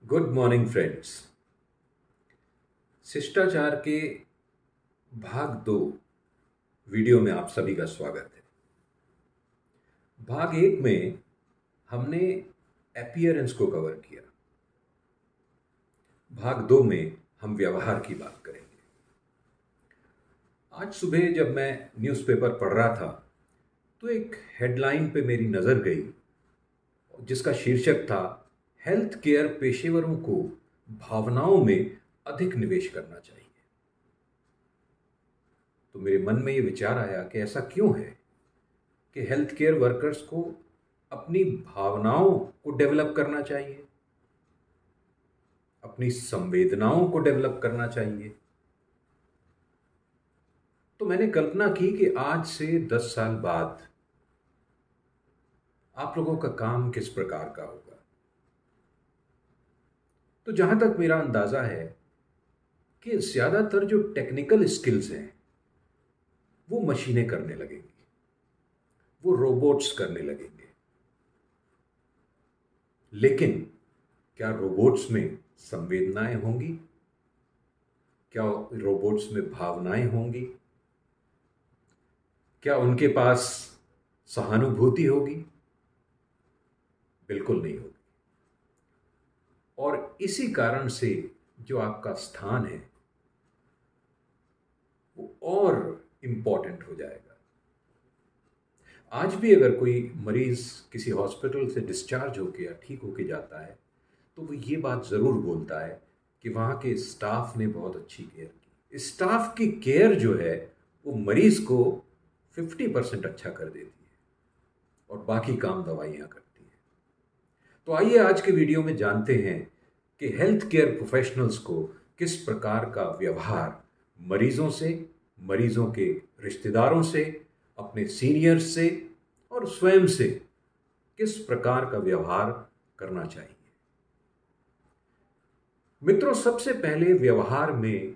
Good morning friends. शिष्टाचार के भाग 2 वीडियो में आप सभी का स्वागत है। भाग 1 में हमने अपीयरेंस को कवर किया। भाग 2 में हम व्यवहार की बात करेंगे। आज सुबह जब मैं न्यूज़पेपर पढ़ रहा था तो एक हेडलाइन पे मेरी नज़र गई जिसका शीर्षक था हेल्थ केयर पेशेवरों को भावनाओं में अधिक निवेश करना चाहिए। तो मेरे मन में ये विचार आया कि ऐसा क्यों है कि हेल्थ केयर वर्कर्स को अपनी भावनाओं को डेवलप करना चाहिए, अपनी संवेदनाओं को डेवलप करना चाहिए। तो मैंने कल्पना की कि आज से 10 साल बाद आप लोगों का काम किस प्रकार का होगा। तो जहां तक मेरा अंदाजा है कि ज्यादातर जो टेक्निकल स्किल्स हैं वो मशीनें करने लगेंगी, वो रोबोट्स करने लगेंगे। लेकिन क्या रोबोट्स में संवेदनाएं होंगी? क्या रोबोट्स में भावनाएं होंगी? क्या उनके पास सहानुभूति होगी? बिल्कुल नहीं होगी। और इसी कारण से जो आपका स्थान है वो और इम्पॉर्टेंट हो जाएगा। आज भी अगर कोई मरीज किसी हॉस्पिटल से डिस्चार्ज होके या ठीक होके जाता है तो वो ये बात ज़रूर बोलता है कि वहाँ के स्टाफ ने बहुत अच्छी केयर की। स्टाफ की केयर जो है वो मरीज को 50% अच्छा कर देती है और बाकी काम दवाइयाँ करती है। तो आइए आज के वीडियो में जानते हैं कि हेल्थ केयर प्रोफेशनल्स को किस प्रकार का व्यवहार मरीजों से, मरीजों के रिश्तेदारों से, अपने सीनियर्स से और स्वयं से किस प्रकार का व्यवहार करना चाहिए। मित्रों, सबसे पहले व्यवहार में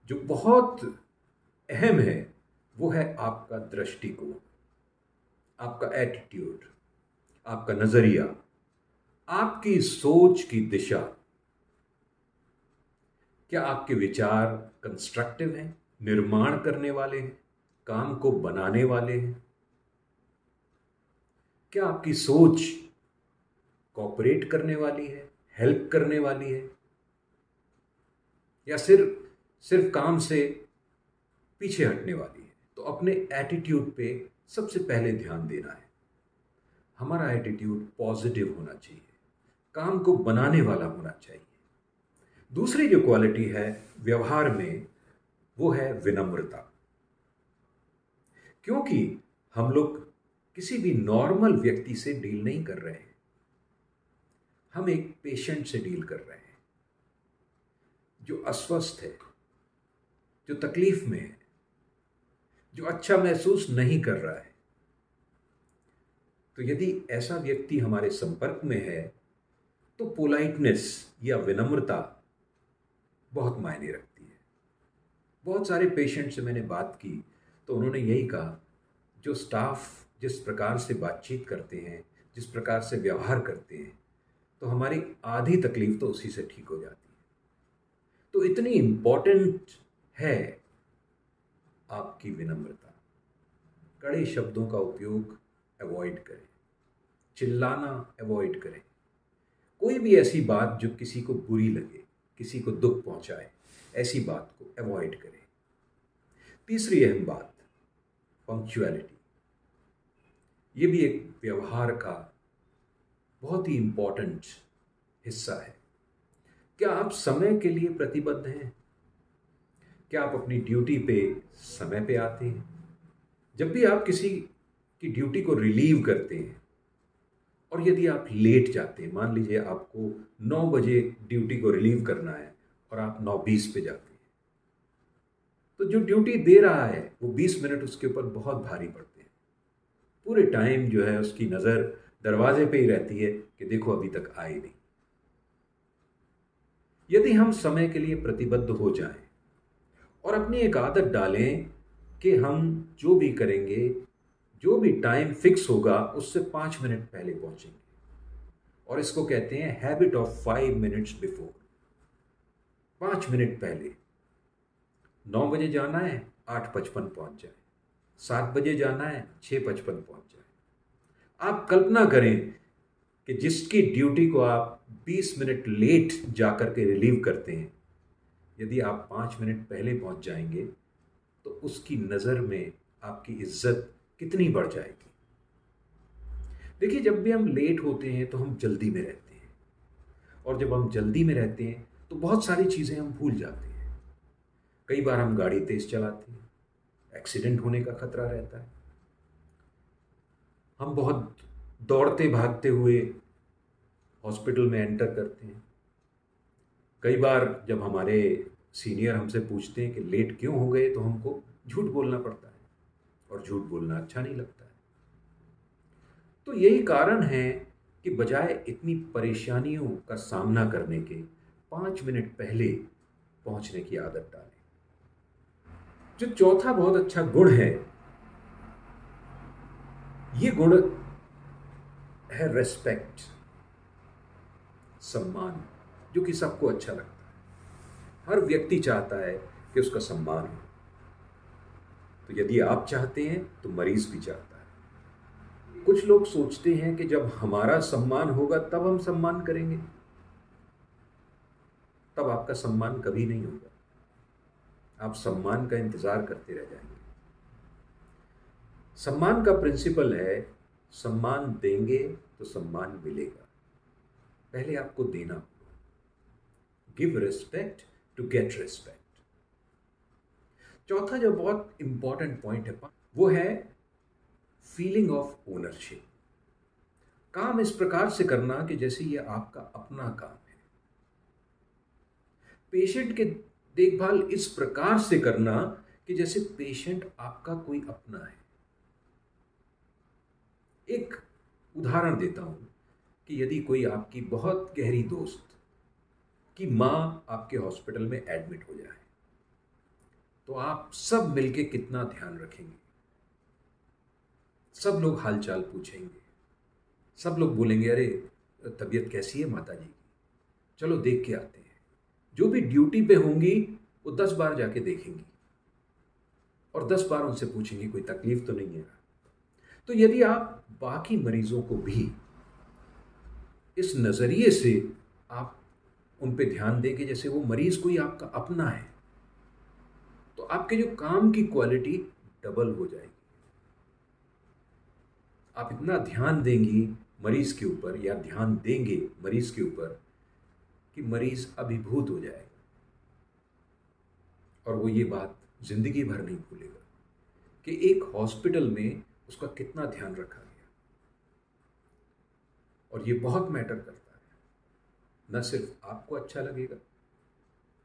जो बहुत अहम है वो है आपका दृष्टिकोण, आपका एटीट्यूड, आपका नजरिया, आपकी सोच की दिशा। क्या आपके विचार कंस्ट्रक्टिव हैं, निर्माण करने वाले हैं, काम को बनाने वाले हैं? क्या आपकी सोच कोऑपरेट करने वाली है, हेल्प करने वाली है, या सिर्फ काम से पीछे हटने वाली है? तो अपने एटीट्यूड पे सबसे पहले ध्यान देना है। हमारा एटीट्यूड पॉजिटिव होना चाहिए, काम को बनाने वाला होना चाहिए। दूसरी जो क्वालिटी है व्यवहार में वो है विनम्रता। क्योंकि हम लोग किसी भी नॉर्मल व्यक्ति से डील नहीं कर रहे हैं, हम एक पेशेंट से डील कर रहे हैं जो अस्वस्थ है, जो तकलीफ में है, जो अच्छा महसूस नहीं कर रहा है। तो यदि ऐसा व्यक्ति हमारे संपर्क में है तो पोलाइटनेस या विनम्रता बहुत मायने रखती है। बहुत सारे पेशेंट से मैंने बात की तो उन्होंने यही कहा, जो स्टाफ जिस प्रकार से बातचीत करते हैं, जिस प्रकार से व्यवहार करते हैं, तो हमारी आधी तकलीफ तो उसी से ठीक हो जाती है। तो इतनी इम्पोर्टेंट है आपकी विनम्रता। कड़े शब्दों का उपयोग अवॉइड करें, चिल्लाना अवॉइड करें। कोई भी ऐसी बात जो किसी को बुरी लगे, किसी को दुख पहुंचाए, ऐसी बात को अवॉइड करें। तीसरी अहम बात, पंक्चुअलिटी। ये भी एक व्यवहार का बहुत ही इंपॉर्टेंट हिस्सा है। क्या आप समय के लिए प्रतिबद्ध हैं? क्या आप अपनी ड्यूटी पे समय पे आते हैं? जब भी आप किसी की ड्यूटी को रिलीव करते हैं और यदि आप लेट जाते हैं, मान लीजिए आपको 9 बजे ड्यूटी को रिलीव करना है और आप 9:20 पे जाते हैं, तो जो ड्यूटी दे रहा है वो 20 मिनट उसके ऊपर बहुत भारी पड़ते हैं। पूरे टाइम जो है उसकी नज़र दरवाजे पे ही रहती है कि देखो अभी तक आए नहीं। यदि हम समय के लिए प्रतिबद्ध हो जाएं और अपनी एक आदत डालें कि हम जो भी करेंगे, जो भी टाइम फिक्स होगा उससे 5 मिनट पहले पहुंचेंगे और इसको कहते हैं habit of 5 minutes before. 5 minute पहले, 9 बजे जाना है 8:55 पहुंच जाए, 7 बजे जाना है 6:55 पहुंच जाए। आप कल्पना करें कि जिसकी ड्यूटी को आप 20 मिनट लेट जाकर के रिलीव करते हैं, यदि आप 5 मिनट पहले पहुंच जाएंगे तो उसकी नज़र में आपकी इज्जत कितनी बढ़ जाएगी। देखिए, जब भी हम लेट होते हैं तो हम जल्दी में रहते हैं, और जब हम जल्दी में रहते हैं तो बहुत सारी चीज़ें हम भूल जाते हैं। कई बार हम गाड़ी तेज चलाते हैं, एक्सीडेंट होने का खतरा रहता है। हम बहुत दौड़ते भागते हुए हॉस्पिटल में एंटर करते हैं। कई बार जब हमारे सीनियर हमसे पूछते हैं कि लेट क्यों हो गए, तो हमको झूठ बोलना पड़ता है, और झूठ बोलना अच्छा नहीं लगता है। तो यही कारण है कि बजाय इतनी परेशानियों का सामना करने के 5 मिनट पहले पहुंचने की आदत डालें। जो चौथा बहुत अच्छा गुण है, ये गुण है रेस्पेक्ट, सम्मान, जो कि सबको अच्छा लगता है। हर व्यक्ति चाहता है कि उसका सम्मान हो। तो यदि आप चाहते हैं तो मरीज भी चाहता है। कुछ लोग सोचते हैं कि जब हमारा सम्मान होगा तब हम सम्मान करेंगे, तब आपका सम्मान कभी नहीं होगा। आप सम्मान का इंतजार करते रह जाएंगे। सम्मान का प्रिंसिपल है, सम्मान देंगे तो सम्मान मिलेगा, पहले आपको देना होगा। Give respect to get respect. चौथा जो बहुत इंपॉर्टेंट पॉइंट है वो है फीलिंग ऑफ ओनरशिप। काम इस प्रकार से करना कि जैसे ये आपका अपना काम है। पेशेंट के देखभाल इस प्रकार से करना कि जैसे पेशेंट आपका कोई अपना है। एक उदाहरण देता हूं कि यदि कोई आपकी बहुत गहरी दोस्त की मां आपके हॉस्पिटल में एडमिट हो जाए, तो आप सब मिलके कितना ध्यान रखेंगे। सब लोग हालचाल पूछेंगे, सब लोग बोलेंगे, अरे तबीयत कैसी है माता जी की, चलो देख के आते हैं। जो भी ड्यूटी पे होंगी वो 10 बार जाके देखेंगी और 10 बार उनसे पूछेंगी कोई तकलीफ तो नहीं है। तो यदि आप बाकी मरीजों को भी इस नज़रिए से आप उन पे ध्यान दें कि जैसे वो मरीज कोई आपका अपना है, तो आपके जो काम की क्वालिटी डबल हो जाएगी। आप इतना ध्यान देंगी मरीज के ऊपर, या ध्यान देंगे मरीज के ऊपर, कि मरीज अभिभूत हो जाएगा, और वो ये बात जिंदगी भर नहीं भूलेगा कि एक हॉस्पिटल में उसका कितना ध्यान रखा गया। और ये बहुत मैटर करता है। न सिर्फ आपको अच्छा लगेगा,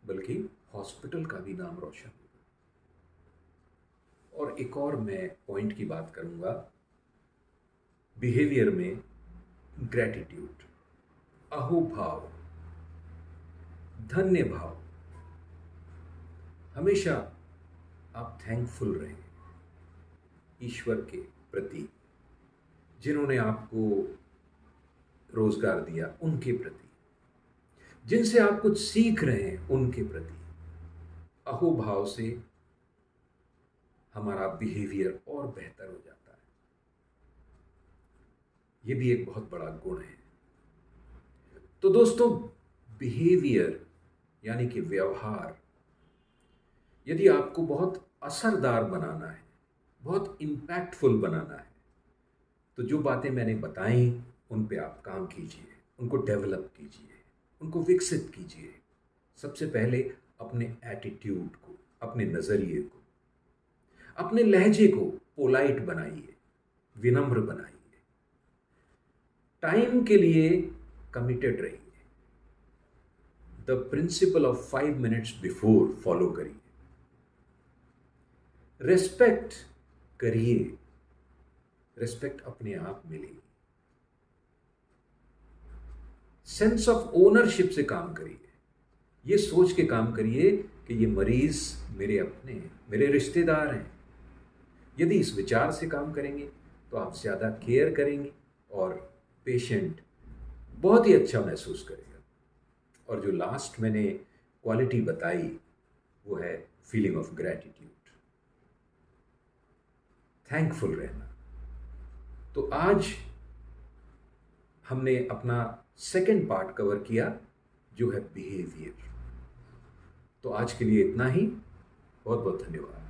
बल्कि हॉस्पिटल का भी नाम रोशन होगा। और एक और मैं पॉइंट की बात करूंगा, बिहेवियर में ग्रैटिट्यूड, अहोभाव, धन्य भाव। हमेशा आप थैंकफुल रहें ईश्वर के प्रति, जिन्होंने आपको रोजगार दिया उनके प्रति, जिनसे आप कुछ सीख रहे हैं उनके प्रति। अहोभाव से हमारा बिहेवियर और बेहतर हो जाता है। ये भी एक बहुत बड़ा गुण है। तो दोस्तों, बिहेवियर यानी कि व्यवहार, यदि आपको बहुत असरदार बनाना है, बहुत इम्पैक्टफुल बनाना है, तो जो बातें मैंने बताई उन पे आप काम कीजिए, उनको डेवलप कीजिए, उनको विकसित कीजिए। सबसे पहले अपने एटीट्यूड को, अपने नज़रिए को, अपने लहजे को पोलाइट बनाइए, विनम्र बनाइए। टाइम के लिए कमिटेड रहिए। The principle of 5 minutes before follow करिए। रेस्पेक्ट करिए, रेस्पेक्ट अपने आप मिलेगी। सेंस ऑफ ओनरशिप से काम करिए। ये सोच के काम करिए कि ये मरीज मेरे अपने हैं, मेरे रिश्तेदार हैं। यदि इस विचार से काम करेंगे तो आप ज़्यादा केयर करेंगे और पेशेंट बहुत ही अच्छा महसूस करेगा। और जो लास्ट मैंने क्वालिटी बताई वो है फीलिंग ऑफ ग्रैटिट्यूड, थैंकफुल रहना। तो आज हमने अपना सेकंड पार्ट कवर किया जो है बिहेवियर। तो आज के लिए इतना ही। बहुत बहुत धन्यवाद।